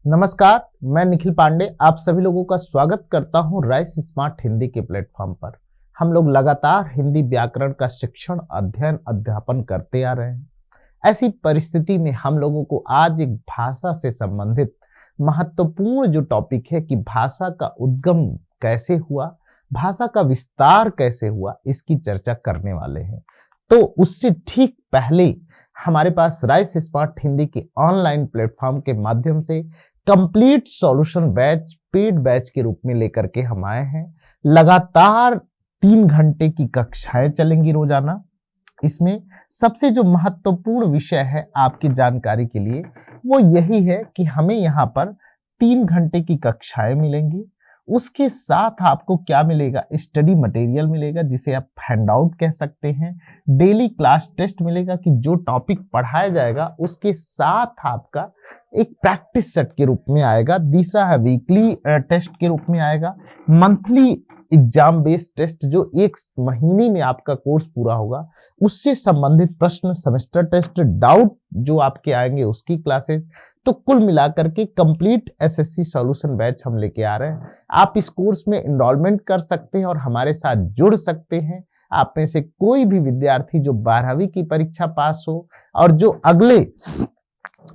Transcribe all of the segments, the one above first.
नमस्कार, मैं निखिल पांडे आप सभी लोगों का स्वागत करता हूं राइस स्मार्ट हिंदी के प्लेटफॉर्म पर। हम लोग लगातार हिंदी व्याकरण का शिक्षण अध्ययन अध्यापन करते आ रहे हैं। ऐसी परिस्थिति में हम लोगों को आज एक भाषा से संबंधित महत्वपूर्ण जो टॉपिक है कि भाषा का उद्गम कैसे हुआ, भाषा का विस्तार कैसे हुआ, इसकी चर्चा करने वाले हैं। तो उससे ठीक पहले हमारे पास राइस स्मार्ट हिंदी के ऑनलाइन प्लेटफॉर्म के माध्यम से complete solution batch paid batch के रूप में लेकर के हम आए हैं। लगातार 3 घंटे की कक्षाएं चलेंगी रोजाना। इसमें सबसे जो महत्वपूर्ण विषय है आपकी जानकारी के लिए वो यही है कि हमें यहाँ पर 3 घंटे की कक्षाएं मिलेंगी। उसके साथ आपको क्या मिलेगा, स्टडी मटेरियल मिलेगा जिसे आप हैंडआउट कह सकते हैं। डेली क्लास टेस्ट मिलेगा कि जो टॉपिक पढ़ाया जाएगा उसके साथ आपका एक प्रैक्टिस सेट के रूप में आएगा। दूसरा है वीकली टेस्ट के रूप में आएगा। मंथली एग्जाम बेस्ड टेस्ट जो 1 महीने में आपका कोर्स पूरा होगा उससे संबंधित प्रश्न, सेमेस्टर टेस्ट, डाउट जो आपके आएंगे उसकी क्लासेस। तो कुल मिलाकर के कंप्लीट एसएससी सॉल्यूशन बैच हम लेके आ रहे हैं। आप इस कोर्स में एनरोलमेंट कर सकते हैं और हमारे साथ जुड़ सकते हैं। आप में से कोई भी विद्यार्थी जो 12वीं की परीक्षा पास हो और जो अगले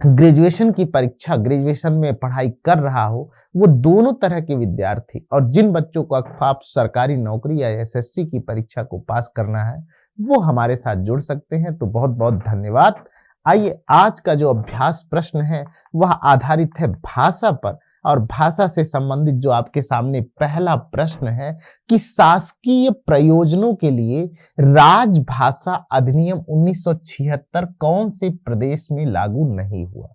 ग्रेजुएशन की परीक्षा ग्रेजुएशन में पढ़ाई कर रहा हो, वो दोनों तरह के विद्यार्थी और जिन बच्चों को आप सरकारी नौकरी या एसएससी की परीक्षा को पास करना है वो हमारे साथ जुड़ सकते हैं। तो बहुत बहुत धन्यवाद। आइए, आज का जो अभ्यास प्रश्न है वह आधारित है भाषा पर और भाषा से संबंधित जो आपके सामने पहला प्रश्न है कि शासकीय प्रयोजनों के लिए राजभाषा अधिनियम 1976 कौन से प्रदेश में लागू नहीं हुआ।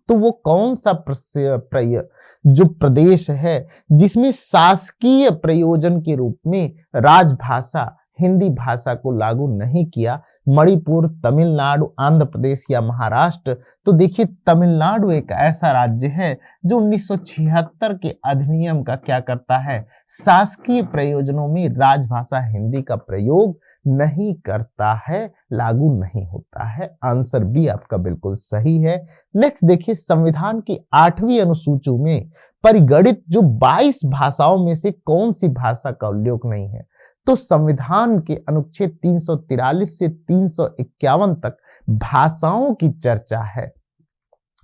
तो वो कौन सा जो प्रदेश है जिसमें शासकीय प्रयोजन के रूप में राजभाषा हिंदी भाषा को लागू नहीं किया? मणिपुर, तमिलनाडु, आंध्र प्रदेश या महाराष्ट्र? तो देखिए, तमिलनाडु एक ऐसा राज्य है जो 1976 के अधिनियम का क्या करता है, शासकीय प्रयोजनों में राजभाषा हिंदी का प्रयोग नहीं करता है, लागू नहीं होता है। आंसर बी आपका बिल्कुल सही है। नेक्स्ट देखिए, संविधान की 8वीं अनुसूची में परिगणित जो 22 भाषाओं में से कौन सी भाषा का उल्लेख नहीं है? तो संविधान के अनुच्छेद 343 से 351 तक भाषाओं की चर्चा है।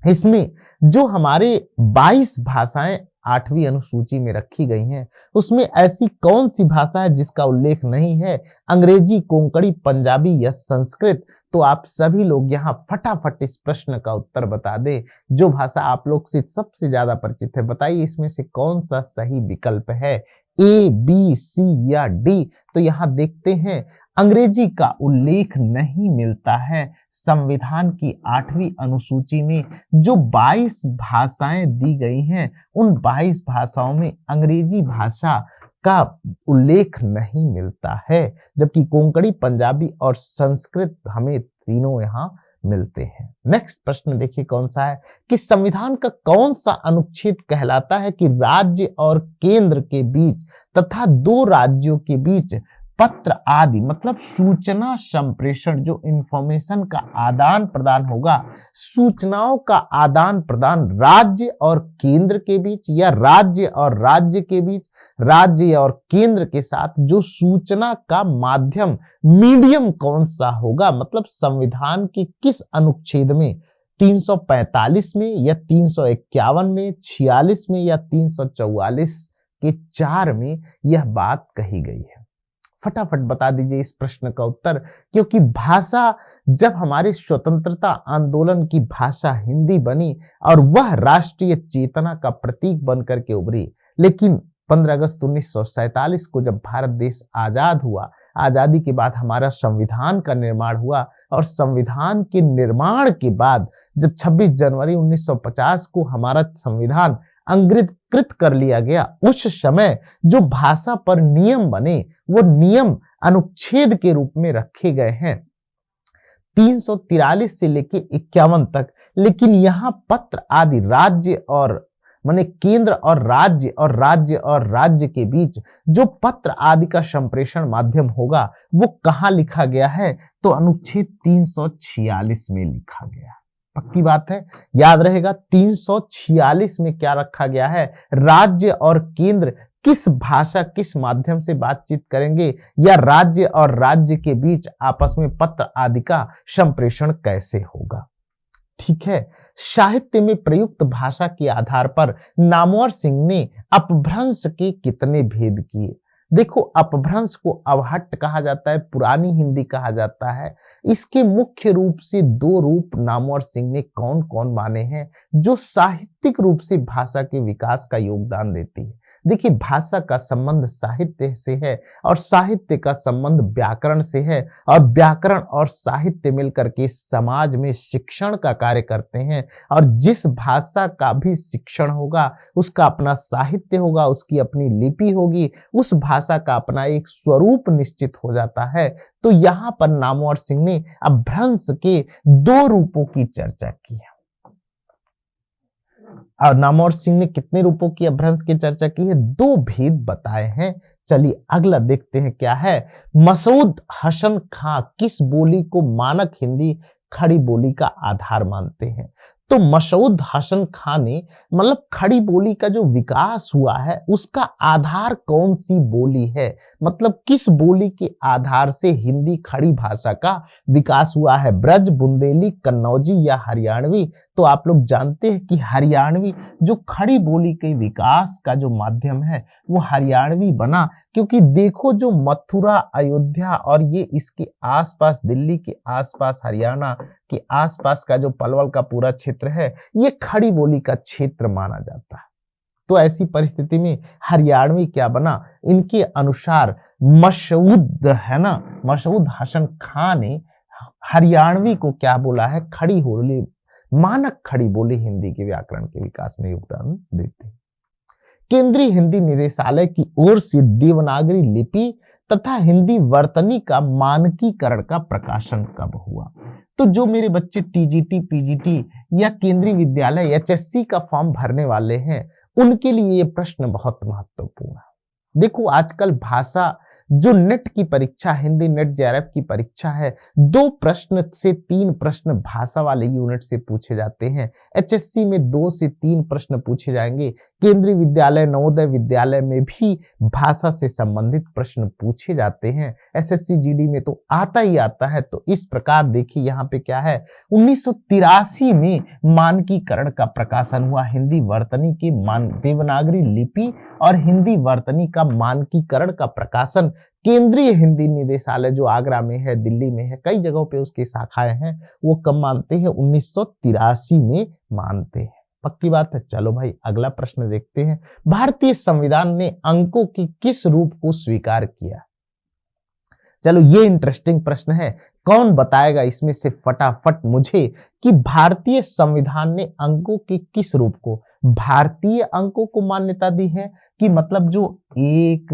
इसमें जो हमारे 22 भाषाएं 8वीं अनुसूची में रखी गई हैं उसमें ऐसी कौन सी भाषा है जिसका उल्लेख नहीं है? अंग्रेजी, कोंकणी, पंजाबी या संस्कृत? तो आप सभी लोग यहाँ फटाफट इस प्रश्न का उत्तर बता दें। जो भाषा आप लोग से सबसे ज्यादा परिचित है, बताइए इसमें से कौन सा सही विकल्प है, ए, बी, सी या डी? तो यहाँ देखते हैं अंग्रेजी का उल्लेख नहीं मिलता है। संविधान की 8वीं अनुसूची में जो 22 भाषाएं दी गई हैं उन 22 भाषाओं में अंग्रेजी भाषा का उल्लेख नहीं मिलता है, जबकि कोंकणी, पंजाबी और संस्कृत हमें तीनों यहाँ मिलते हैं। नेक्स्ट प्रश्न देखिए कौन सा है कि संविधान का कौन सा अनुच्छेद कहलाता है कि राज्य और केंद्र के बीच तथा 2 राज्यों के बीच पत्र आदि मतलब सूचना संप्रेषण, जो इंफॉर्मेशन का आदान प्रदान होगा, सूचनाओं का आदान प्रदान राज्य और केंद्र के बीच या राज्य और राज्य के बीच, राज्य और केंद्र के साथ जो सूचना का माध्यम मीडियम कौन सा होगा? मतलब संविधान के किस अनुच्छेद में, 345 में या 351 में, 46 में या 344 के 4 में यह बात कही गई है? फटाफट बता दीजिए इस प्रश्न का उत्तर, क्योंकि भाषा जब हमारे स्वतंत्रता आंदोलन की भाषा हिंदी बनी और वह राष्ट्रीय चेतना का प्रतीक बनकर के उभरी, लेकिन 15 अगस्त 1947 को जब भारत देश आजाद हुआ, आजादी के बाद हमारा संविधान का निर्माण हुआ और संविधान के निर्माण के बाद जब 26 जनवरी 1950 को हमारा संविधान अंगीकृत कर लिया गया, उस समय जो भाषा पर नियम बने वो नियम अनुच्छेद के रूप में रखे गए हैं 343 से लेके 51 तक। लेकिन यहाँ पत्र आदि राज्य और माने केंद्र और राज्य और राज्य और राज्य के बीच जो पत्र आदि का संप्रेषण माध्यम होगा वो कहाँ लिखा गया है? तो अनुच्छेद 346 में लिखा गया। पक्की बात है, याद रहेगा 346 में क्या रखा गया है, राज्य और केंद्र किस भाषा किस माध्यम से बातचीत करेंगे, या राज्य और राज्य के बीच आपस में पत्र आदि का संप्रेषण कैसे होगा। ठीक है, साहित्य में प्रयुक्त भाषा के आधार पर नामवर सिंह ने अपभ्रंश के कितने भेद किए। देखो, अपभ्रंश को अवहट्ट कहा जाता है, पुरानी हिंदी कहा जाता है। इसके मुख्य रूप से दो रूप नामवर सिंह ने कौन कौन माने हैं जो साहित्यिक रूप से भाषा के विकास का योगदान देती है। देखिए, भाषा का संबंध साहित्य से है और साहित्य का संबंध व्याकरण से है, और व्याकरण और साहित्य मिलकर के समाज में शिक्षण का कार्य करते हैं। और जिस भाषा का भी शिक्षण होगा उसका अपना साहित्य होगा, उसकी अपनी लिपि होगी, उस भाषा का अपना एक स्वरूप निश्चित हो जाता है। तो यहां पर नामवर सिंह ने अपभ्रंश के दो रूपों की चर्चा की है। और नामवर सिंह ने कितने रूपों की अपभ्रंश की चर्चा की है, दो भेद बताए हैं। चलिए अगला देखते हैं क्या है। मसूद हसन खां किस बोली को मानक हिंदी खड़ी बोली का आधार मानते हैं। तो मसूद हसन खां ने मतलब खड़ी बोली का जो विकास हुआ है उसका आधार कौन सी बोली है, मतलब किस बोली के आधार से हिंदी खड़ी भाषा का विकास हुआ है, ब्रज, बुंदेली, कन्नौजी या हरियाणवी। तो आप लोग जानते हैं कि हरियाणवी जो खड़ी बोली के विकास का जो माध्यम है वो हरियाणवी बना, क्योंकि देखो जो मथुरा, अयोध्या और ये इसके आसपास, दिल्ली के आसपास, हरियाणा के आसपास का जो पलवल का पूरा क्षेत्र है ये खड़ी बोली का क्षेत्र माना जाता है। तो ऐसी परिस्थिति में हरियाणवी क्या बना, इनके अनुसार मसूद है ना, मसूद हसन खां ने हरियाणवी को क्या बोला है, खड़ी बोली, मानक खड़ी बोली हिंदी के व्याकरण के विकास में योगदान देते हैं। केंद्रीय हिंदी निदेशालय की ओर से देवनागरी लिपि तथा हिंदी वर्तनी का मानकीकरण का प्रकाशन कब हुआ। तो जो मेरे बच्चे टीजीटी, पीजीटी या केंद्रीय विद्यालय एचएससी का फॉर्म भरने वाले हैं उनके लिए ये प्रश्न बहुत महत्वपूर्ण है। देखो, आजकल भाषा जो नेट की परीक्षा, हिंदी नेट जेआरएफ की परीक्षा है, 2 प्रश्न से 3 प्रश्न भाषा वाले यूनिट से पूछे जाते हैं। एचएससी में 2 से 3 प्रश्न पूछे जाएंगे। केंद्रीय विद्यालय, नवोदय विद्यालय में भी भाषा से संबंधित प्रश्न पूछे जाते हैं। एसएससी जीडी में तो आता ही आता है। तो इस प्रकार देखिए यहाँ पे क्या है, 1983 में मानकीकरण का प्रकाशन हुआ। हिंदी वर्तनी की देवनागरी लिपि और हिंदी वर्तनी का मानकीकरण का प्रकाशन केंद्रीय हिंदी निदेशालय जो आगरा में है, दिल्ली में है, कई जगहों पे उसकी शाखाएं हैं, वो कब मानते हैं, 1983 में मानते हैं। पक्की बात है। चलो भाई अगला प्रश्न देखते हैं। भारतीय संविधान ने अंकों की किस रूप को स्वीकार किया। चलो ये इंटरेस्टिंग प्रश्न है, कौन बताएगा इसमें से फटाफट मुझे कि भारतीय संविधान ने अंकों के किस रूप को, भारतीय अंकों को मान्यता दी है कि मतलब जो 1,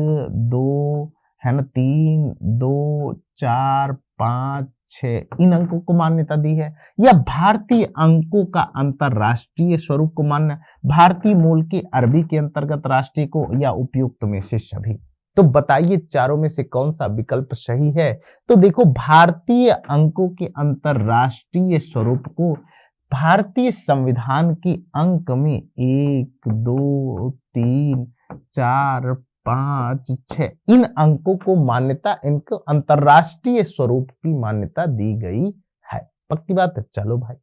2 है ना, 3, 2, 4, 5, 6 इन अंकों को मान्यता दी है, या भारतीय अंकों का अंतरराष्ट्रीय स्वरूप को मान्य, भारतीय मूल के अरबी के अंतर्गत राष्ट्रीय को, या उपयुक्त में से सभी। तो बताइए चारों में से कौन सा विकल्प सही है। तो देखो, भारतीय अंकों के अंतरराष्ट्रीय स्वरूप को भारतीय संविधान के अंक में 1, 2, 3, 4, 5, 6 इन अंकों को मान्यता, इनको अंतरराष्ट्रीय स्वरूप की मान्यता दी गई है। पक्की बात है। चलो भाई,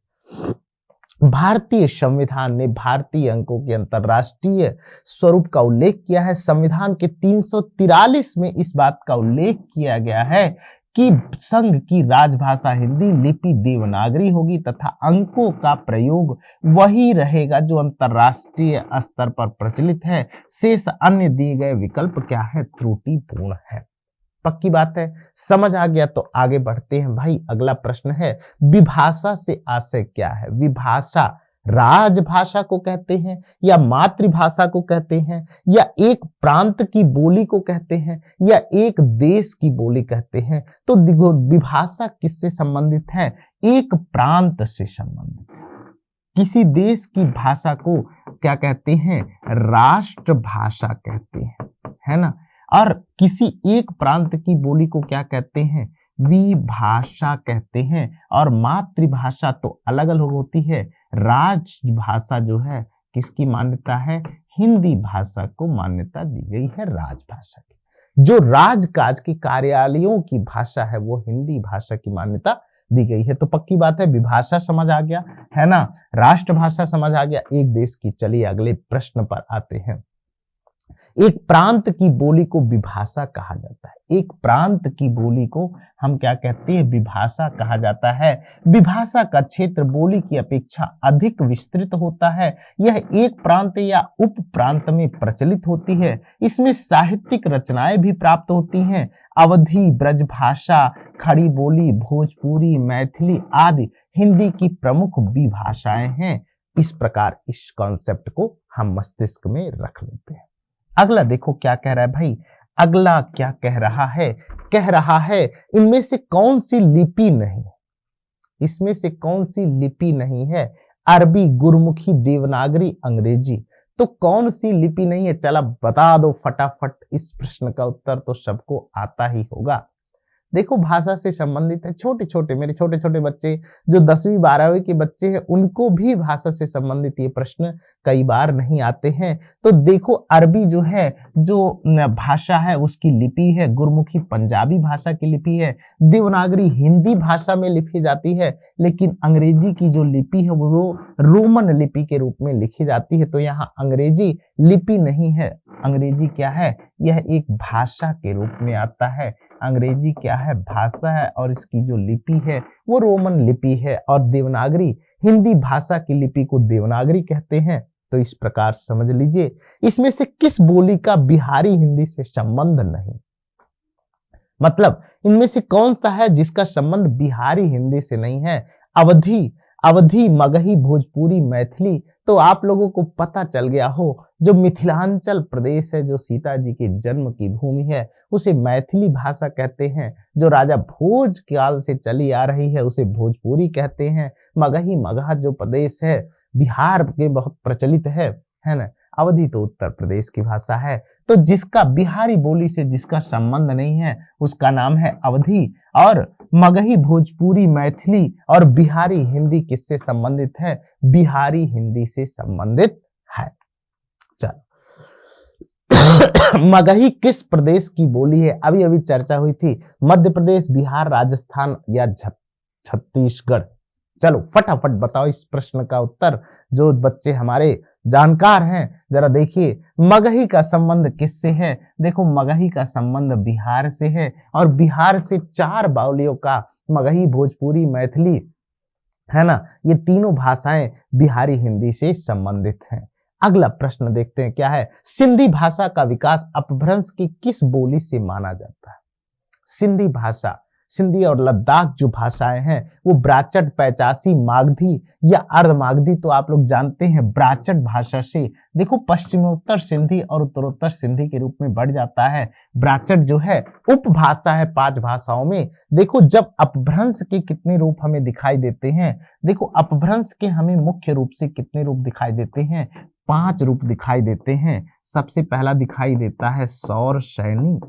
भारतीय संविधान ने भारतीय अंकों के अंतरराष्ट्रीय स्वरूप का उल्लेख किया है। संविधान के 343 में इस बात का उल्लेख किया गया है कि संघ की राजभाषा हिंदी, लिपि देवनागरी होगी तथा अंकों का प्रयोग वही रहेगा जो अंतरराष्ट्रीय स्तर पर प्रचलित है। शेष अन्य दिए गए विकल्प क्या है, त्रुटिपूर्ण है। पक्की बात है। समझ आ गया तो आगे बढ़ते हैं भाई। अगला प्रश्न है, विभाषा से आशय क्या है। विभाषा राजभाषा को कहते हैं, या मातृभाषा को कहते हैं, या एक प्रांत की बोली को कहते हैं, या एक देश की बोली कहते हैं। तो देखो, विभाषा किससे संबंधित है, एक प्रांत से संबंधित है। किसी देश की भाषा को क्या कहते हैं, राष्ट्रभाषा कहते हैं, है ना। और किसी एक प्रांत की बोली को क्या कहते हैं, विभाषा कहते हैं। और मातृभाषा तो अलग अलग होती है। राजभाषा जो है किसकी मान्यता है? हिंदी भाषा को मान्यता दी गई है, राजभाषा की। जो राजकाज के कार्यालयों की भाषा है वो हिंदी भाषा की मान्यता दी गई है। तो पक्की बात है विभाषा समझ आ गया है ना, राष्ट्रभाषा समझ आ गया एक देश की। चलिए अगले प्रश्न पर आते हैं। एक प्रांत की बोली को विभाषा कहा जाता है। एक प्रांत की बोली को हम क्या कहते हैं? विभाषा कहा जाता है। विभाषा का क्षेत्र बोली की अपेक्षा अधिक विस्तृत होता है। यह एक प्रांत या उप प्रांत में प्रचलित होती है। इसमें साहित्यिक रचनाएं भी प्राप्त होती हैं। अवधी, ब्रजभाषा, खड़ी बोली, भोजपुरी, मैथिली आदि हिंदी की प्रमुख विभाषाएं हैं। इस प्रकार इस कॉन्सेप्ट को हम मस्तिष्क में रख लेते हैं। अगला देखो क्या कह रहा है भाई। अगला क्या कह रहा है? कह रहा है इनमें से कौन सी लिपि नहीं, इसमें से कौन सी लिपि नहीं है? अरबी, गुरमुखी, देवनागरी, अंग्रेजी। तो कौन सी लिपि नहीं है? चला बता दो फटाफट। इस प्रश्न का उत्तर तो सबको आता ही होगा। देखो भाषा से संबंधित है। छोटे छोटे मेरे छोटे छोटे बच्चे जो 10वीं 12वीं के बच्चे हैं उनको भी भाषा से संबंधित ये प्रश्न कई बार नहीं आते हैं। तो देखो अरबी जो है जो भाषा है उसकी लिपि है, गुरमुखी पंजाबी भाषा की लिपि है, देवनागरी हिंदी भाषा में लिखी जाती है, लेकिन अंग्रेजी की जो लिपि है वो रोमन लिपि के रूप में लिखी जाती है। तो यहाँ अंग्रेजी लिपि नहीं है। अंग्रेजी क्या है? यह एक भाषा के रूप में आता है। अंग्रेजी क्या है? भाषा है। और इसकी जो लिपि है वो रोमन लिपि है। और देवनागरी हिंदी भाषा की लिपि को देवनागरी कहते हैं। तो इस प्रकार समझ लीजिए इसमें से किस बोली का बिहारी हिंदी से संबंध नहीं, मतलब इनमें से कौन सा है जिसका संबंध बिहारी हिंदी से नहीं है? अवधी, अवधी, मगही, भोजपुरी, मैथिली। तो आप लोगों को पता चल गया हो जो मिथिलांचल प्रदेश है, जो सीता जी के जन्म की भूमि है, उसे मैथिली भाषा कहते हैं। जो राजा भोज काल से चली आ रही है उसे भोजपुरी कहते हैं। मगही, मगहा जो प्रदेश है बिहार के बहुत प्रचलित है ना। अवधी तो उत्तर प्रदेश की भाषा है। तो जिसका बिहारी बोली से जिसका संबंध नहीं है उसका नाम है अवधी। और मगही, भोजपुरी, मैथिली और बिहारी हिंदी किससे संबंधित है? बिहारी हिंदी से संबंधित है। चलो मगही किस प्रदेश की बोली है? अभी अभी चर्चा हुई थी, मध्य प्रदेश, बिहार, राजस्थान या छत्तीसगढ़। चलो फटाफट बताओ इस प्रश्न का उत्तर। जो बच्चे हमारे जानकार हैं जरा देखिए मगही का संबंध किससे है? देखो मगही का संबंध बिहार से है। और बिहार से 4 बोलियों का मगही, भोजपुरी, मैथिली है ना, ये तीनों भाषाएं बिहारी हिंदी से संबंधित हैं। अगला प्रश्न देखते हैं क्या है। सिंधी भाषा का विकास अपभ्रंश की किस बोली से माना जाता है? सिंधी भाषा, सिंधी और लद्दाख जो भाषाएं हैं वो ब्राचट, पैचासी, मागधी या अर्धमागधी, तो आप लोग जानते हैं ब्राचट भाषा से। देखो पश्चिमोत्तर सिंधी और उत्तरोत्तर सिंधी के रूप में बढ़ जाता है। ब्राचट जो है उपभाषा है 5 भाषाओं में। देखो जब अपभ्रंश के कितने रूप हमें दिखाई देते हैं? देखो अपभ्रंश के हमें मुख्य रूप से कितने रूप दिखाई देते हैं? 5 रूप दिखाई देते हैं। सबसे पहला दिखाई देता है सौर सैनी,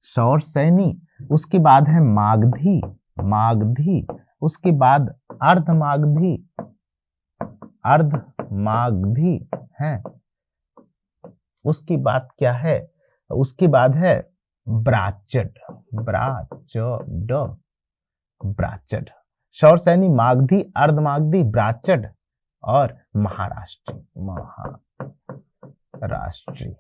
सौर सैनी। उसके बाद है मागधी, मागधी। उसके बाद अर्धमागधी, अर्धमागधी है। उसके बाद क्या है? उसके बाद है ब्राचट, ब्राचड, ब्राचड। सौर सैनी, मागधी, अर्धमागधी, ब्राचड और महाराष्ट्री, महाराष्ट्री।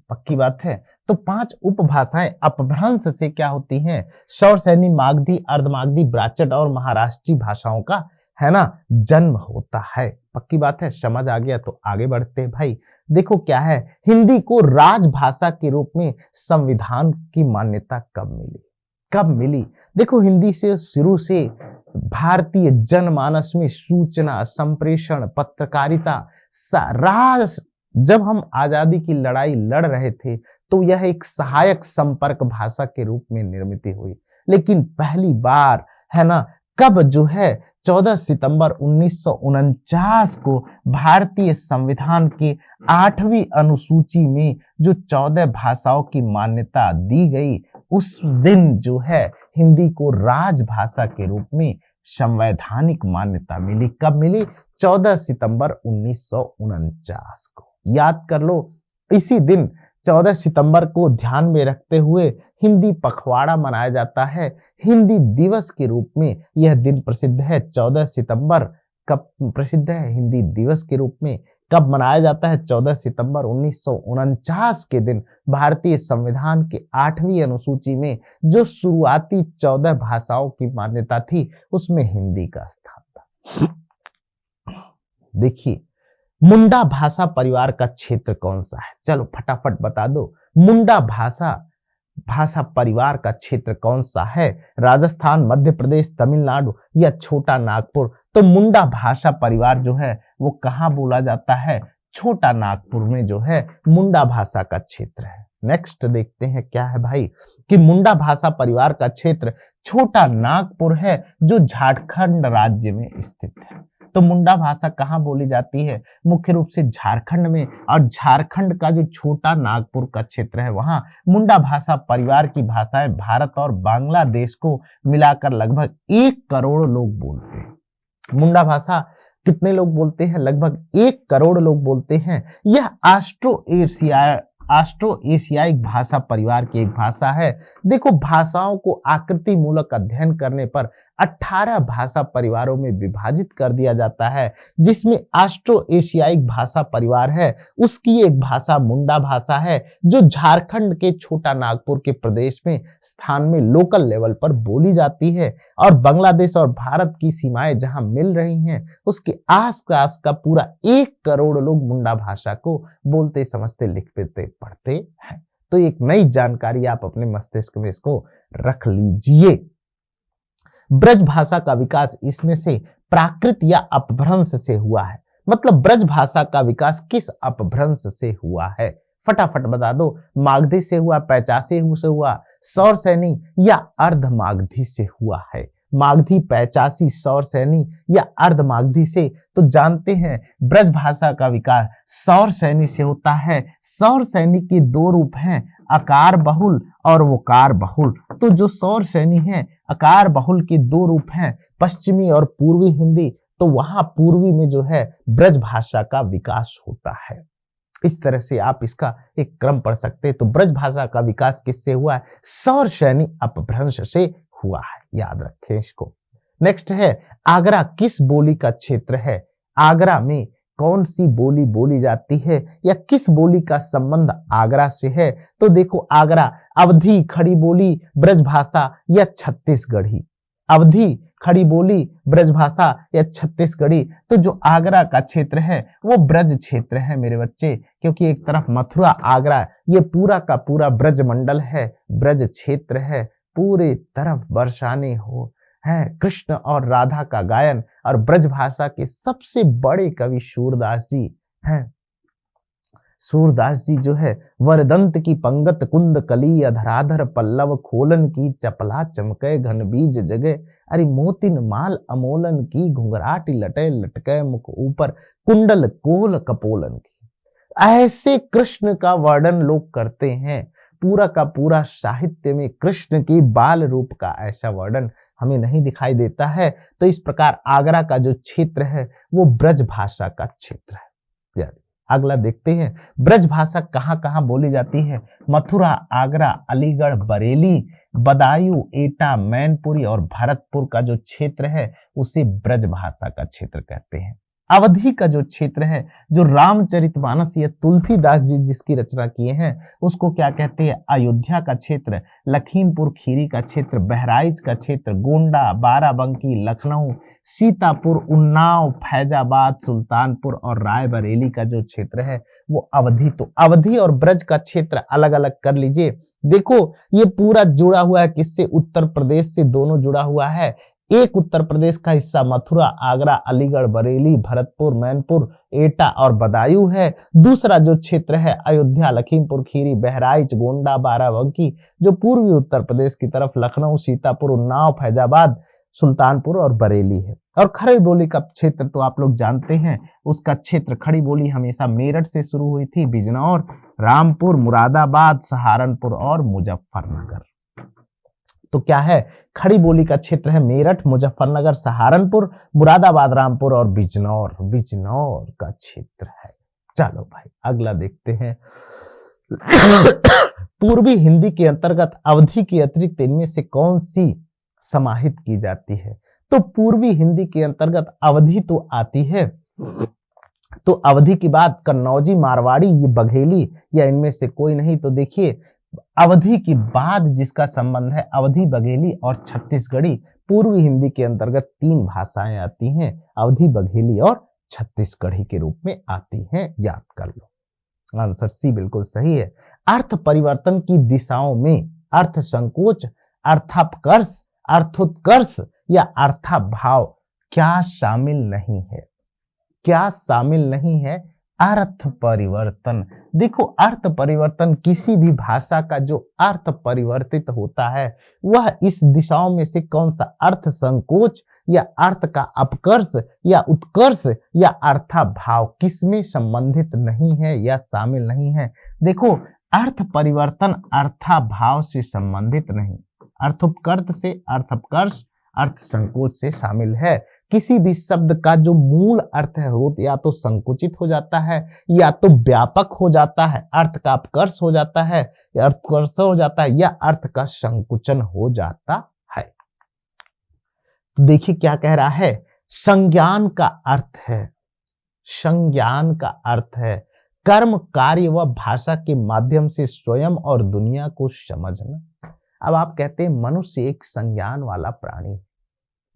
पक्की बात है। तो 5 उपभाषाएं अपभ्रंश से क्या होती हैं? सौर सैनी, मागधी, अर्धमागधी, ब्राचट और महाराष्ट्री भाषाओं का है ना जन्म होता है। पक्की बात है, समझ आ गया। तो आगे बढ़ते हैं भाई। देखो क्या है, हिंदी को राजभाषा के रूप में संविधान की मान्यता कब मिली? कब मिली? देखो हिंदी से शुरू से भारतीय जनमानस में सूचना, संप्रेषण, पत्रकारिता, जब हम आजादी की लड़ाई लड़ रहे थे तो यह एक सहायक संपर्क भाषा के रूप में निर्मित हुई। लेकिन पहली बार है ना कब जो है 14 सितंबर 1949 को भारतीय संविधान के 8वीं अनुसूची में जो 14 भाषाओं की मान्यता दी गई उस दिन जो है हिंदी को राजभाषा के रूप में संवैधानिक मान्यता मिली। कब मिली? 14 सितंबर 1949 को। याद कर लो, इसी दिन 14 सितंबर को ध्यान में रखते हुए हिंदी पखवाड़ा मनाया जाता है। हिंदी दिवस के रूप में यह दिन प्रसिद्ध है। 14 सितंबर कब प्रसिद्ध है हिंदी दिवस के रूप में? कब मनाया जाता है? 14 सितंबर 1949 के दिन भारतीय संविधान के 8वीं अनुसूची में जो शुरुआती 14 भाषाओं की मान्यता थी उसमें हिंदी का स्थान था। देखिए, मुंडा भाषा परिवार का क्षेत्र कौन सा है? चलो फटाफट बता दो। मुंडा भाषा परिवार का क्षेत्र कौन सा है? राजस्थान, मध्य प्रदेश, तमिलनाडु या छोटा नागपुर? तो मुंडा भाषा परिवार जो है वो कहाँ बोला जाता है? छोटा नागपुर में जो है मुंडा भाषा का क्षेत्र है। नेक्स्ट देखते हैं क्या है भाई, कि मुंडा भाषा परिवार का क्षेत्र छोटा नागपुर है जो झारखंड राज्य में स्थित है। तो मुंडा भाषा कहाँ बोली जाती है? मुख्य रूप से झारखंड में, और झारखंड का जो छोटा नागपुर का क्षेत्र है वहां मुंडा भाषा परिवार की भाषाएं भारत और बांग्लादेश को मिलाकर लगभग 1 करोड़ लोग बोलते हैं। मुंडा भाषा कितने लोग बोलते हैं? लगभग 1 करोड़ लोग बोलते हैं। यह ऑस्ट्रो एशियाई भाषा परिवार की एक भाषा है। देखो, भाषाओं को आकृति मूलक अध्ययन करने पर 18 भाषा परिवारों में विभाजित कर दिया जाता है, जिसमें ऑस्ट्रो एशियाई भाषा परिवार है उसकी एक भाषा मुंडा भाषा है जो झारखंड के छोटा नागपुर के प्रदेश में स्थान में लोकल लेवल पर बोली जाती है, और बांग्लादेश और भारत की सीमाएं जहां मिल रही हैं उसके आसपास का पूरा 1 करोड़ लोग मुंडा भाषा को बोलते, समझते, लिखते, पढ़ते हैं। तो एक नई जानकारी आप अपने मस्तिष्क में इसको रख लीजिए। ब्रज भाषा का विकास इसमें से प्राकृत या अपभ्रंश से हुआ है। मतलब ब्रज भाषा का विकास किस अपभ्रंश से हुआ है? फटाफट बता दो। मागधी से हुआ, पैचासी से हुआ, सौरसैनी या अर्धमागधी से हुआ है? मागधी, पैचासी, सौरसैनी या अर्धमागधी से? तो जानते हैं ब्रज भाषा का विकास सौरसैनी से होता है। सौरसैनी के 2 रूप हैं, आकार बहुल और वकार बहुल। तो जो सौरसैनी है आकार बहुल के 2 रूप हैं, पश्चिमी और पूर्वी हिंदी। तो वहां पूर्वी में जो है ब्रज भाषा का विकास होता है। इस तरह से आप इसका एक क्रम पढ़ सकते हैं। तो ब्रज भाषा का विकास किससे हुआ है? सौरसैनी अपभ्रंश से हुआ है, याद रखें इसको। नेक्स्ट है, आगरा किस बोली का क्षेत्र है? आगरा में कौन सी बोली बोली जाती है या किस बोली का संबंध आगरा से है? तो देखो, आगरा अवधी खड़ी बोली ब्रज भाषा या छत्तीसगढ़ी? अवधी खड़ी बोली ब्रज भाषा या छत्तीसगढ़ी? तो जो आगरा का क्षेत्र है वो ब्रज क्षेत्र है मेरे बच्चे, क्योंकि एक तरफ मथुरा, आगरा, ये पूरा का पूरा ब्रज मंडल है, ब्रज क्षेत्र है। पूरे तरफ बरसाने हो है कृष्ण और राधा का गायन, और ब्रज भाषा के सबसे बड़े कवि सूरदास जी हैं। सूरदास जी जो है, वरदंत की पंगत कुंद कली अधराधर पल्लव खोलन की चपला चमके घन बीज जगे, अरे मोतिन माल अमोलन की घुंघराटी लटे लटके मुख ऊपर कुंडल कोल कपोलन की। ऐसे कृष्ण का वर्णन लोग करते हैं। पूरा का पूरा साहित्य में कृष्ण की बाल रूप का ऐसा वर्णन हमें नहीं दिखाई देता है। तो इस प्रकार आगरा का जो क्षेत्र है वो ब्रज भाषा का क्षेत्र है। अगला देखते हैं, ब्रज भाषा कहाँ कहाँ बोली जाती है? मथुरा, आगरा, अलीगढ़, बरेली, बदायूं, एटा, मैनपुरी और भरतपुर का जो क्षेत्र है उसे ब्रज भाषा का क्षेत्र कहते हैं। अवधि का जो क्षेत्र है, जो रामचरितमानस या तुलसीदास जी जिसकी रचना किए हैं उसको क्या कहते हैं? अयोध्या का क्षेत्र। लखीमपुर खीरी का क्षेत्र, बहराइच का क्षेत्र, गोंडा, बाराबंकी, लखनऊ, सीतापुर, उन्नाव, फैजाबाद, सुल्तानपुर और रायबरेली का जो क्षेत्र है वो अवधि। तो अवधि और ब्रज का क्षेत्र अलग अलग कर लीजिए। देखो, ये पूरा जुड़ा हुआ है किससे? उत्तर प्रदेश से दोनों जुड़ा हुआ है। एक उत्तर प्रदेश का हिस्सा मथुरा, आगरा, अलीगढ़, बरेली, भरतपुर, मैनपुर, एटा और बदायूं है। दूसरा जो क्षेत्र है अयोध्या, लखीमपुर खीरी, बहराइच, गोंडा, बाराबंकी, जो पूर्वी उत्तर प्रदेश की तरफ लखनऊ, सीतापुर, उन्नाव, फैजाबाद, सुल्तानपुर और बरेली है। और खड़ी बोली का क्षेत्र तो आप लोग जानते हैं, उसका क्षेत्र खड़ी बोली हमेशा मेरठ से शुरू हुई थी, बिजनौर, रामपुर, मुरादाबाद, सहारनपुर और मुजफ्फरनगर। तो क्या है, खड़ी बोली का क्षेत्र है मेरठ, मुजफ्फरनगर, सहारनपुर, मुरादाबाद, रामपुर और बिजनौर। बिजनौर का क्षेत्र है। चलो भाई अगला देखते हैं। पूर्वी हिंदी के अंतर्गत अवधि के अतिरिक्त इनमें से कौन सी समाहित की जाती है? तो पूर्वी हिंदी के अंतर्गत अवधि तो आती है, तो अवधि की बात कन्नौजी, मारवाड़ी, ये बघेली या इनमें से कोई नहीं। तो देखिए अवधि के बाद जिसका संबंध है अवधि, बघेली और छत्तीसगढ़ी, पूर्वी हिंदी के अंतर्गत 3 भाषाएं आती हैं, अवधि, बघेली और छत्तीसगढ़ी के रूप में आती हैं, याद कर लो। आंसर सी बिल्कुल सही है। अर्थ परिवर्तन की दिशाओं में अर्थ संकोच, अर्थापकर्ष, अर्थोत्कर्ष या अर्थाभाव क्या शामिल नहीं है? क्या शामिल नहीं है? अर्थ परिवर्तन। देखो अर्थ परिवर्तन, किसी भी भाषा का जो अर्थ परिवर्तित होता है वह इस दिशाओं में से कौन सा, अर्थ संकोच या अर्थ का अपकर्ष या उत्कर्ष या अर्थाभाव, किसमें संबंधित नहीं है या शामिल नहीं है? देखो अर्थ परिवर्तन अर्थाभाव से संबंधित नहीं, अर्थोपकर्ष से, अर्थापकर्ष, अर्थ संकोच से शामिल है। किसी भी शब्द का जो मूल अर्थ है वो या तो संकुचित हो जाता है या तो व्यापक हो जाता है, अर्थ का अपकर्ष हो जाता है या अर्थकर्ष हो जाता है या अर्थ का संकुचन हो जाता है। तो देखिए क्या कह रहा है, संज्ञान का अर्थ है, संज्ञान का अर्थ है कर्म, कार्य व भाषा के माध्यम से स्वयं और दुनिया को समझना। अब आप कहते हैं मनुष्य एक संज्ञान वाला प्राणी,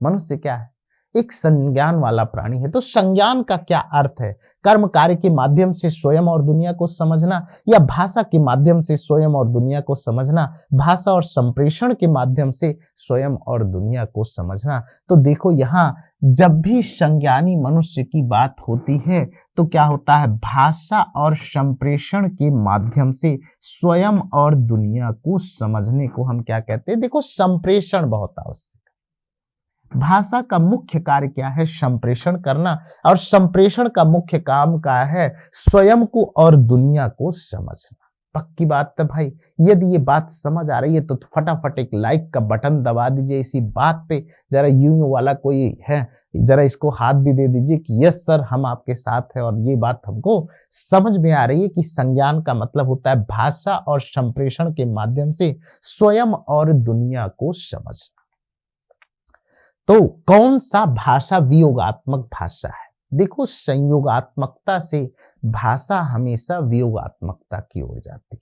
मनुष्य क्या है, एक संज्ञान वाला प्राणी है। तो संज्ञान का क्या अर्थ है? कर्म कार्य के माध्यम से स्वयं और दुनिया को समझना या भाषा के माध्यम से स्वयं और दुनिया को समझना, भाषा और संप्रेषण के माध्यम से स्वयं और दुनिया को समझना। तो देखो यहाँ जब भी संज्ञानी मनुष्य की बात होती है तो क्या होता है, भाषा और संप्रेषण के माध्यम से स्वयं और दुनिया को समझने को हम क्या कहते हैं? देखो संप्रेषण बहुत आवश्यक, भाषा का मुख्य कार्य क्या है, संप्रेषण करना, और संप्रेषण का मुख्य काम क्या है, स्वयं को और दुनिया को समझना। पक्की बात है भाई। यदि ये बात समझ आ रही है तो फटाफट एक लाइक का बटन दबा दीजिए इसी बात पे। जरा यूं वाला कोई है जरा इसको हाथ भी दे दीजिए कि यस सर हम आपके साथ हैं और ये बात हमको समझ में आ रही है कि संज्ञान का मतलब होता है भाषा और संप्रेषण के माध्यम से स्वयं और दुनिया को समझना। तो कौन सा भाषा वियोगात्मक भाषा है? देखो संयोगात्मकता से भाषा हमेशा वियोगात्मकता की ओर जाती है।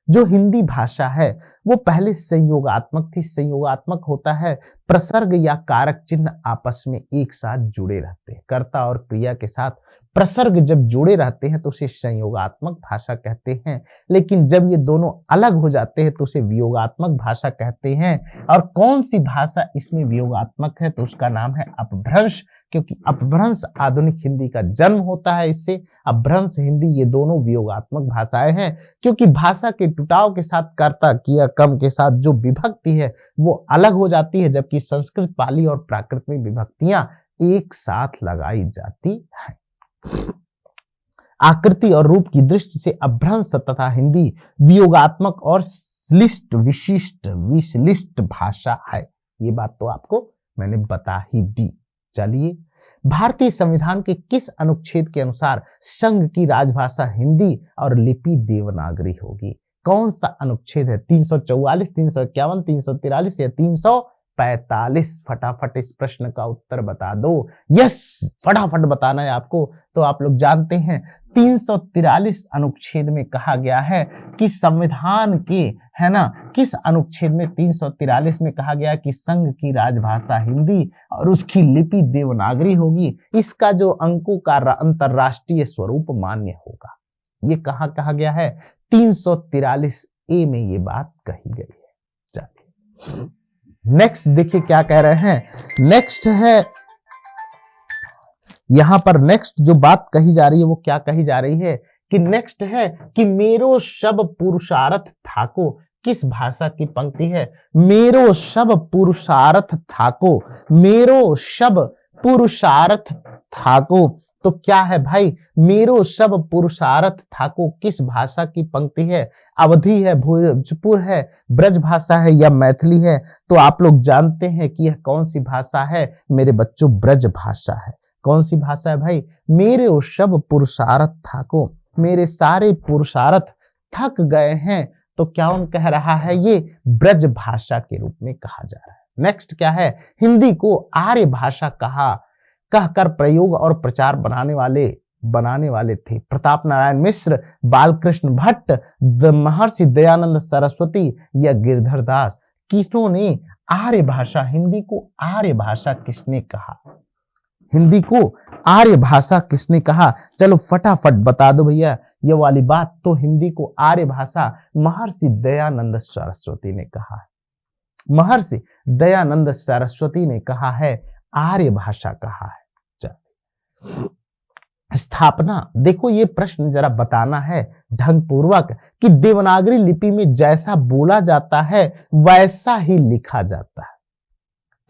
जो हिंदी भाषा है वो पहले संयोगात्मक थी। संयोगात्मक होता है प्रसर्ग या कारक चिन्ह आपस में एक साथ जुड़े रहते हैं, कर्ता और क्रिया के साथ प्रसर्ग जब जुड़े रहते हैं तो उसे संयोगात्मक भाषा कहते हैं। लेकिन जब ये दोनों अलग हो जाते हैं तो उसे वियोगात्मक भाषा कहते हैं। और कौन सी भाषा इसमें वियोगात्मक है? तो उसका नाम है अपभ्रंश, क्योंकि अपभ्रंश आधुनिक हिंदी का जन्म होता है इससे। अपभ्रंश, हिंदी, ये दोनों वियोगात्मक भाषाएं हैं क्योंकि भाषा के टुटाव के साथ कर्ता, क्रिया, कर्म के साथ जो विभक्ति है वो अलग हो जाती है, जबकि संस्कृत, पाली और प्राकृत में विभक्तियां एक साथ लगाई जाती है। आकृति और रूप की दृष्टि से अपभ्रंश तथा हिंदी वियोगात्मक और श्लिष्ट, विशिष्ट, विश्लिष्ट भाषा है। ये बात तो आपको मैंने बता ही दी। चलिए, भारतीय संविधान के किस अनुच्छेद के अनुसार संघ की राजभाषा हिंदी और लिपि देवनागरी होगी? कौन सा अनुच्छेद है? 344, 351, 343 या 345? फटाफट इस प्रश्न का उत्तर बता दो। यस, फटाफट बताना है आपको। तो आप लोग जानते हैं 343 अनुच्छेद में कहा गया है कि संविधान के, है ना, किस अनुच्छेद में 343 में कहा गया कि संघ की राजभाषा हिंदी और उसकी लिपि देवनागरी होगी। इसका जो अंकों का अंतरराष्ट्रीय स्वरूप मान्य होगा। ये कहाँ कहा गया है? 343 ए में ये बात कही गई है। चलिए नेक्स्ट देखिए क्या कह रहे हैं। नेक्स्ट है यहां पर, नेक्स्ट जो बात कही जा रही है वो क्या कही जा रही है कि नेक्स्ट है कि मेरो शब पुरुषार्थ थाको किस भाषा की पंक्ति है? मेरो शब पुरुषार्थ थाको, मेरो शब पुरुषार्थ थाको। तो क्या है भाई, मेरो सब पुरुषार्थ थाको किस भाषा की पंक्ति है? अवधी है, भोजपुर है, ब्रज भाषा है या मैथिली है? तो आप लोग जानते हैं कि यह कौन सी भाषा है मेरे बच्चों, ब्रज भाषा है। कौन सी भाषा है भाई? मेरे सब पुरुषार्थ थाको, मेरे सारे पुरुषार्थ थक गए हैं। तो क्या उन कह रहा है, ये ब्रज भाषा के रूप में कहा जा रहा है। नेक्स्ट क्या है, हिंदी को आर्य भाषा कहकर प्रयोग और प्रचार बनाने वाले थे प्रताप नारायण मिश्र, बालकृष्ण भट्ट, महर्षि दयानंद सरस्वती या गिरधर दास। किसों ने आर्य भाषा, हिंदी को आर्य भाषा किसने कहा? हिंदी को आर्य भाषा किसने कहा? चलो फटाफट बता दो भैया ये वाली बात। तो हिंदी को आर्य भाषा महर्षि दयानंद सरस्वती ने कहा है। महर्षि दयानंद सरस्वती ने कहा है, आर्य भाषा कहा है। चलो स्थापना, देखो ये प्रश्न जरा बताना है ढंग पूर्वक कि देवनागरी लिपि में जैसा बोला जाता है वैसा ही लिखा जाता है।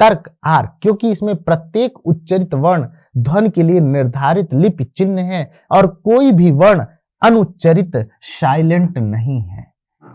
तर्क आर, क्योंकि इसमें प्रत्येक उच्चरित वर्ण ध्वनि के लिए निर्धारित लिपि चिन्ह है और कोई भी वर्ण अनुच्चरित साइलेंट नहीं है।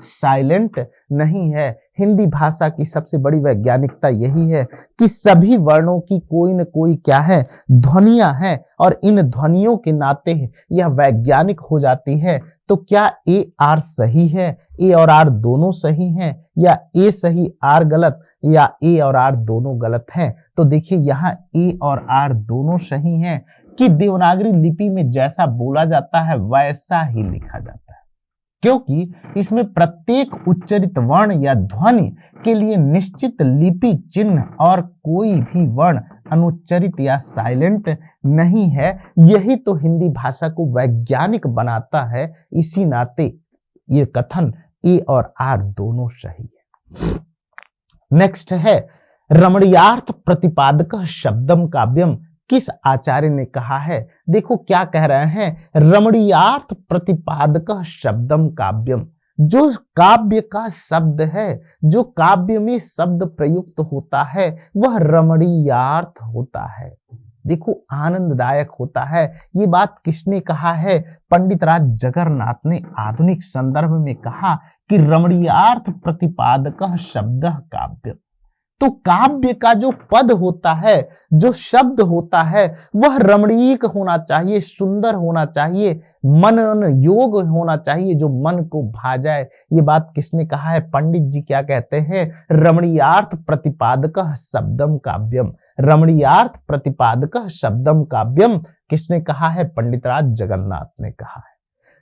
साइलेंट नहीं है। हिंदी भाषा की सबसे बड़ी वैज्ञानिकता यही है कि सभी वर्णों की कोई न कोई क्या है, ध्वनियां हैं और इन ध्वनियों के नाते यह वैज्ञानिक हो जाती है। तो क्या ए आर सही है? ए और आर दोनों सही हैं या ए सही आर गलत या ए और आर दोनों गलत हैं? तो देखिए यहाँ ए और आर दोनों सही हैं कि देवनागरी लिपि में जैसा बोला जाता है वैसा ही लिखा जाता है, क्योंकि इसमें प्रत्येक उच्चरित वर्ण या ध्वनि के लिए निश्चित लिपि चिन्ह और कोई भी वर्ण अनुच्चरित या साइलेंट नहीं है। यही तो हिंदी भाषा को वैज्ञानिक बनाता है। इसी नाते ये कथन ए और आर दोनों सही है। नेक्स्ट है, रमणीयार्थ प्रतिपादक शब्दम काव्यम किस आचार्य ने कहा है? देखो क्या कह रहे हैं, रमणीयार्थ प्रतिपादक शब्दम काव्यम, जो काव्य का शब्द है, जो काव्य में शब्द प्रयुक्त होता है वह रमणीयार्थ होता है। देखो आनंददायक होता है। ये बात किसने कहा है? पंडित राज जगन्नाथ ने आधुनिक संदर्भ में कहा कि रमणीयार्थ प्रतिपादक शब्द काव्य। तो काव्य का जो पद होता है, जो शब्द होता है वह रमणीक होना चाहिए, सुंदर होना चाहिए, मन योग होना चाहिए, जो मन को भा जाए। ये बात किसने कहा है? पंडित जी क्या कहते हैं? रमणीयार्थ प्रतिपादक शब्दम काव्यम। रमणीयार्थ प्रतिपादक शब्दम काव्यम किसने कहा है? पंडित राज जगन्नाथ ने कहा है।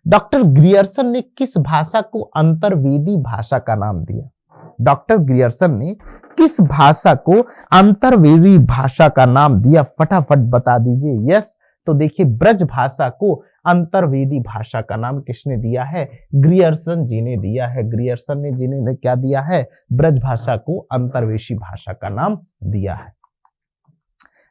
डॉक्टर ग्रियर्सन ने किस भाषा को अंतर्वेदी भाषा का नाम दिया? डॉक्टर ग्रियर्सन ने किस भाषा को अंतर्वेदी भाषा का नाम दिया? फटाफट बता दीजिए। यस, तो देखिए ब्रज भाषा को अंतर्वेदी भाषा का नाम किसने दिया है? ग्रियर्सन जी ने दिया है। ग्रियर्सन ने जी ने क्या दिया है? ब्रज भाषा को अंतर्वेदी भाषा का नाम दिया है।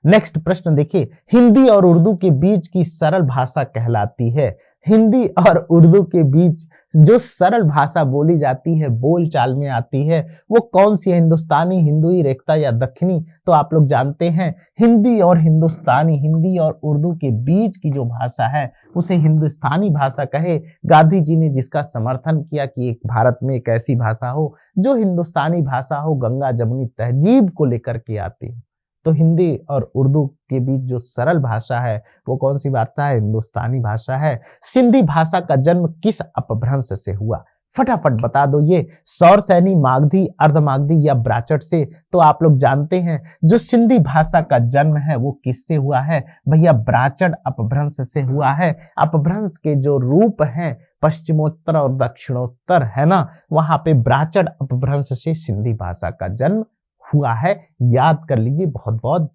नेक्स्ट प्रश्न देखिए, हिंदी और उर्दू के बीच की सरल भाषा कहलाती है। हिंदी और उर्दू के बीच जो सरल भाषा बोली जाती है, बोलचाल में आती है, वो कौन सी है? हिंदुस्तानी, हिंदुई, रेख्ता या दक्षिणी? तो आप लोग जानते हैं हिंदी और हिंदुस्तानी, हिंदी और उर्दू के बीच की जो भाषा है उसे हिंदुस्तानी भाषा कहे। गांधी जी ने जिसका समर्थन किया कि एक भारत में एक ऐसी भाषा हो जो हिंदुस्तानी भाषा हो, गंगा जमुनी तहजीब को लेकर के आती है। तो हिंदी और उर्दू के बीच जो सरल भाषा है वो कौन सी भाषा है? हिंदुस्तानी भाषा है। सिंधी भाषा का जन्म किस अपभ्रंश से हुआ? फटाफट बता दो ये। सौर सैनी, मागधी, अर्धमागधी या ब्राचट से? तो आप लोग जानते हैं जो सिंधी भाषा का जन्म है वो किससे हुआ है? भैया ब्राचट अपभ्रंश से हुआ है। अपभ्रंश के जो रूप हैं पश्चिमोत्तर और दक्षिणोत्तर है ना, वहां पे ब्राचट अपभ्रंश से सिंधी भाषा का जन्म हुआ है। याद कर लीजिए, बहुत बहुत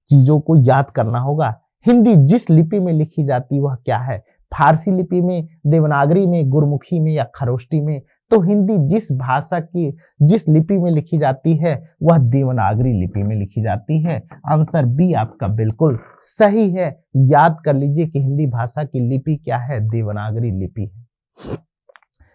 चीजों को याद करना होगा। हिंदी जिस लिपि में लिखी जाती वह क्या है? फारसी लिपि में, देवनागरी में, गुरमुखी में या खरोष्टी में? तो हिंदी जिस भाषा की जिस लिपि में लिखी जाती है वह देवनागरी लिपि में लिखी जाती है। आंसर बी आपका बिल्कुल सही है। याद कर लीजिए कि हिंदी भाषा की लिपि क्या है? देवनागरी लिपि है।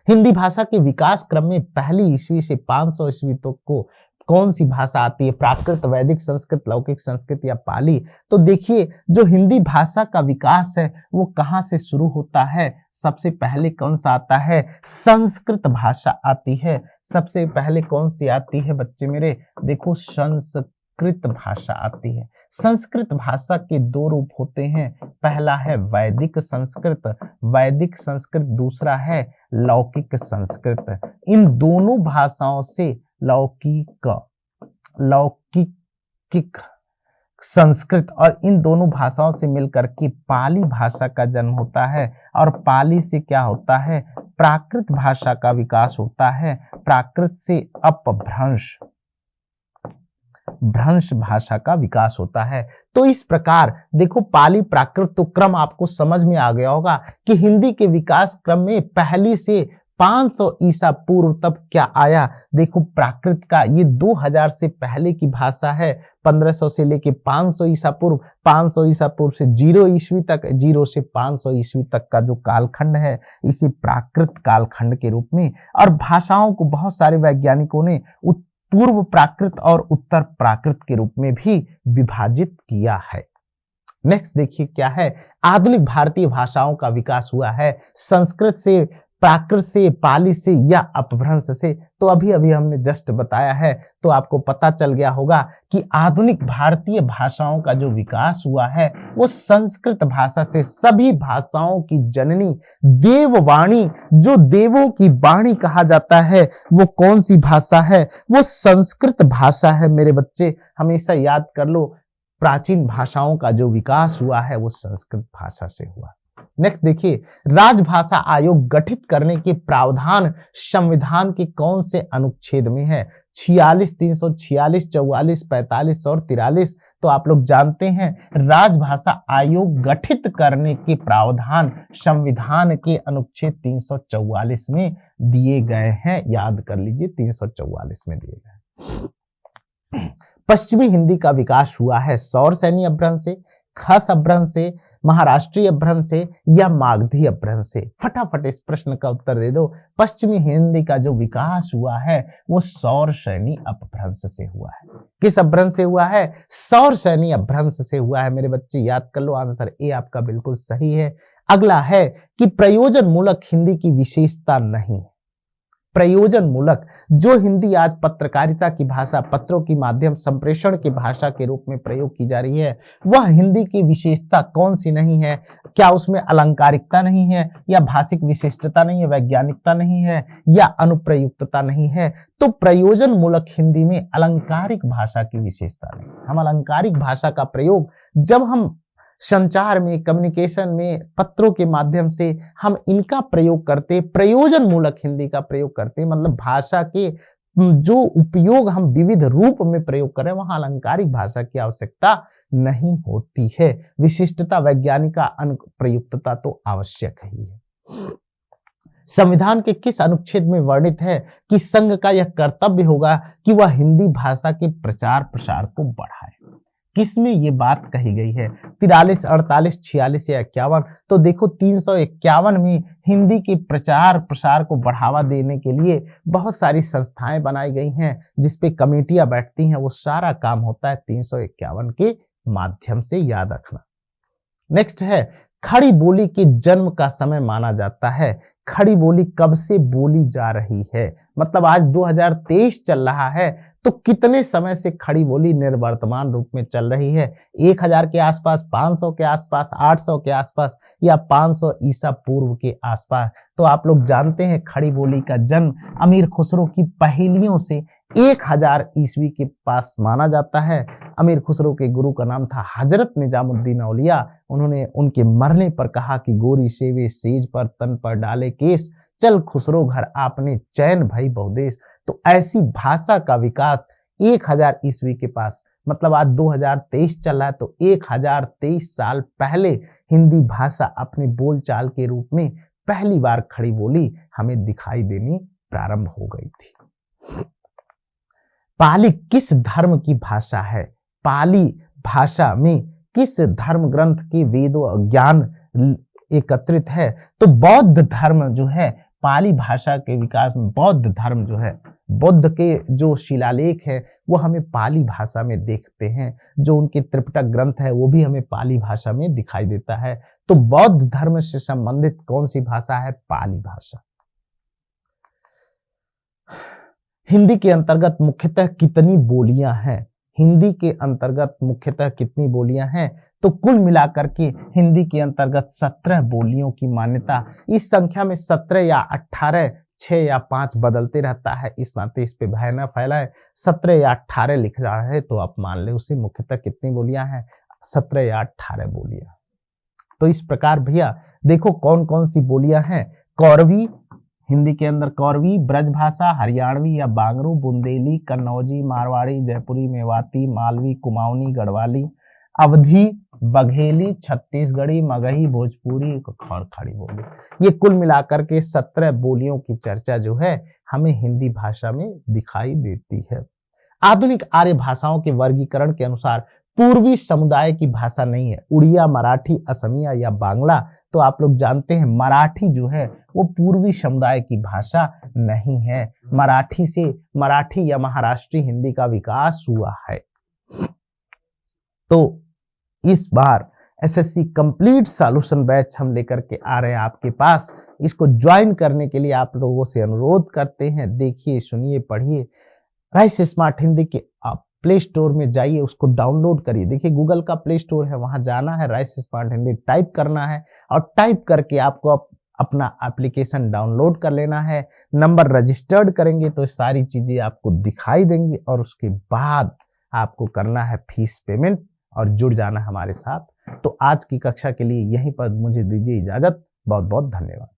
हिंदी भाषा के विकास क्रम में पहली ईस्वी से 500 ईस्वी तक को कौन सी भाषा आती है, प्राकृत, वैदिक, संस्कृत, लौकिक संस्कृत या पाली। तो देखिए जो हिंदी भाषा का विकास है वो कहाँ से शुरू होता है, सबसे पहले कौन सा आता है, संस्कृत भाषा आती है। सबसे पहले कौन सी आती है बच्चे मेरे, देखो संस्कृत भाषा आती है। संस्कृत भाषा के दो रूप होते हैं, पहला है वैदिक संस्कृत, वैदिक संस्कृत, दूसरा है लौकिक संस्कृत। इन दोनों भाषाओं से लौकिक संस्कृत और इन दोनों भाषाओं से मिलकर के पाली भाषा का जन्म होता है और पाली से क्या होता है, प्राकृत भाषा का विकास होता है। प्राकृत से भ्रंश भाषा का विकास होता है। तो इस प्रकार देखो पाली प्राकृत, तो क्रम आपको समझ में आ गया होगा कि हिंदी के विकास क्रम में पहली से 500 ईसा पूर्व तब क्या आया, देखो प्राकृत का ये 2000 से पहले की भाषा है। 1500 से लेके 500 ईसा पूर्व, 500 ईसा पूर्व से 0 ईस्वी तक, 0 से 500 ईस्वी तक का जो कालखंड है इसे प्राकृत कालखंड के रूप में, और भाषाओं को बहुत सारे वैज्ञानिकों ने पूर्व प्राकृत और उत्तर प्राकृत के रूप में भी विभाजित किया है। नेक्स्ट देखिए क्या है, आधुनिक भारतीय भाषाओं का विकास हुआ है संस्कृत से, प्राकृत से, पाली से या अपभ्रंश से। तो अभी अभी हमने जस्ट बताया है, तो आपको पता चल गया होगा कि आधुनिक भारतीय भाषाओं का जो विकास हुआ है वो संस्कृत भाषा से। सभी भाषाओं की जननी देववाणी, जो देवों की वाणी कहा जाता है, वो कौन सी भाषा है, वो संस्कृत भाषा है मेरे बच्चे, हमेशा याद कर लो। प्राचीन भाषाओं का जो विकास हुआ है वो संस्कृत भाषा से हुआ। नेक्स्ट देखिए, राजभाषा आयोग गठित करने के प्रावधान संविधान के कौन से अनुच्छेद में है, 46, 346, 44, 45 और 43। तो आप लोग जानते हैं राजभाषा आयोग गठित करने के प्रावधान संविधान के अनुच्छेद 344 में दिए गए हैं, याद कर लीजिए 344 में दिए गए। पश्चिमी हिंदी का विकास हुआ है सौरसैनी अपभ्रंश से, खस अपभ्रंश से, महाराष्ट्रीय अपभ्रंश से या मागधी अपभ्रंश से। फटाफट इस प्रश्न का उत्तर दे दो। पश्चिमी हिंदी का जो विकास हुआ है वो सौरसैनी अपभ्रंश से हुआ है। किस अपभ्रंश से हुआ है, सौरसैनी अपभ्रंश से हुआ है मेरे बच्चे, याद कर लो, आंसर ए आपका बिल्कुल सही है। अगला है कि प्रयोजन मूलक हिंदी की विशेषता नहीं। प्रयोजन मूलक, जो हिंदी आज पत्रकारिता की भाषा, पत्रों की माध्यम संप्रेषण की भाषा के रूप में प्रयोग की जा रही है, वह हिंदी की विशेषता कौन सी नहीं है, क्या उसमें अलंकारिकता नहीं है, या भाषिक विशिष्टता नहीं है, वैज्ञानिकता नहीं है, या अनुप्रयुक्तता नहीं है। तो प्रयोजन मूलक हिंदी में अलंकारिक भाषा की विशेषता नहीं। हम अलंकारिक भाषा का प्रयोग जब हम संचार में, कम्युनिकेशन में, पत्रों के माध्यम से हम इनका प्रयोग करते, प्रयोजन मूलक हिंदी का प्रयोग करते, मतलब भाषा के जो उपयोग हम विविध रूप में प्रयोग करें, वहां अलंकारिक भाषा की आवश्यकता नहीं होती है। विशिष्टता, वैज्ञानिक अनुप्रयुक्तता तो आवश्यक ही है। संविधान के किस अनुच्छेद में वर्णित है कि संघ का यह कर्तव्य होगा कि वह हिंदी भाषा के प्रचार प्रसार को बढ़ाए? किसमें ये बात कही गई है, 43, 48, 46 या 51? तो देखो 351 में हिंदी के प्रचार प्रसार को बढ़ावा देने के लिए बहुत सारी संस्थाएं बनाई गई हैं, जिसपे कमेटियां बैठती हैं, वो सारा काम होता है 351 के माध्यम से, याद रखना। नेक्स्ट है, खड़ी बोली के जन्म का समय माना जाता है। खड़ी बोली कब से बोली जा रही है, मतलब आज 2023 चल रहा है, तो कितने समय से खड़ी बोली निर्वर्तमान रूप में चल रही है? 1000 के आसपास, 500 के आसपास, 800 के आसपास या 500 ईसा पूर्व के आसपास? तो आप लोग जानते हैं खड़ी बोली का जन्म अमीर खुसरो की पहेलियों से 1000 ईस्वी के पास माना जाता है। अमीर खुसरो के गुरु का नाम था हजरत निजामुद्दीन औलिया। उन्होंने उनके मरने पर कहा कि गोरी सेवे सेज पर तन पर डाले केस, चल खुसरो घर आपने चैन भई बहुदेश। तो ऐसी भाषा का विकास 1000 ईस्वी के पास, मतलब आज 2023 चल रहा है, तो 1023 साल पहले हिंदी भाषा अपने बोलचाल के रूप में पहली बार खड़ी बोली हमें दिखाई देनी प्रारंभ हो गई थी। पाली किस धर्म की भाषा है? पाली भाषा में किस धर्म ग्रंथ के वेदों ज्ञान एकत्रित है? तो बौद्ध धर्म जो है, पाली भाषा के विकास में बौद्ध धर्म जो है बुद्ध के जो शिलालेख है वो हमें पाली भाषा में देखते हैं, जो उनके त्रिपिटक ग्रंथ है वो भी हमें पाली भाषा में दिखाई देता है। तो बौद्ध धर्म से संबंधित कौन सी भाषा है? पाली भाषा। हिंदी के अंतर्गत मुख्यतः कितनी बोलियां हैं? हिंदी के अंतर्गत मुख्यतः कितनी बोलियां हैं? तो कुल मिलाकर के हिंदी के अंतर्गत 17 बोलियों की मान्यता। इस संख्या में 17 या 18, 6 या 5 बदलते रहता है, इस नाते इस पे भय न फैलाए। 17 या 18 लिख रहा है तो आप मान ले उसे मुख्यतः कितनी बोलियां हैं? 17 या 18 बोलियां। तो इस प्रकार भैया देखो कौन कौन सी बोलियां हैं। कौरवी, हिंदी के अंदर कौरवी, ब्रजभाषा, हरियाणवी या बांगरू, बुंदेली, कन्नौजी, मारवाड़ी, जयपुरी, मेवाती, मालवी, कुमाऊनी, गढ़वाली, अवधी, बघेली, छत्तीसगढ़ी, मगही, भोजपुरी, खड़खड़ी बोली। ये कुल मिलाकर के 17 बोलियों की चर्चा जो है हमें हिंदी भाषा में दिखाई देती है। आधुनिक आर्य भाषाओं के वर्गीकरण के अनुसार पूर्वी समुदाय की भाषा नहीं है। उड़िया, मराठी, असमिया या बांग्ला, तो आप लोग जानते हैं मराठी जो है वो पूर्वी समुदाय की भाषा नहीं है। मराठी या महाराष्ट्री हिंदी का विकास हुआ है। तो इस बार एसएससी कंप्लीट सॉल्यूशन बैच हम लेकर के आ रहे हैं आपके पास। इसको ज्वाइन करने के लिए आप लोगों से अनुरोध करते हैं, देखिए, सुनिए, पढ़िए। राइस स्मार्ट हिंदी के आप प्ले स्टोर में जाइए, उसको डाउनलोड करिए। देखिए गूगल का प्ले स्टोर है, वहां जाना है, राइस स्मार्ट हिंदी टाइप करना है और टाइप करके आपको अपना एप्लीकेशन डाउनलोड कर लेना है। नंबर रजिस्टर्ड करेंगे तो सारी चीजें आपको दिखाई देंगी और उसके बाद आपको करना है फीस पेमेंट और जुड़ जाना हमारे साथ। तो आज की कक्षा के लिए यहीं पर मुझे दीजिए इजाजत। बहुत बहुत धन्यवाद।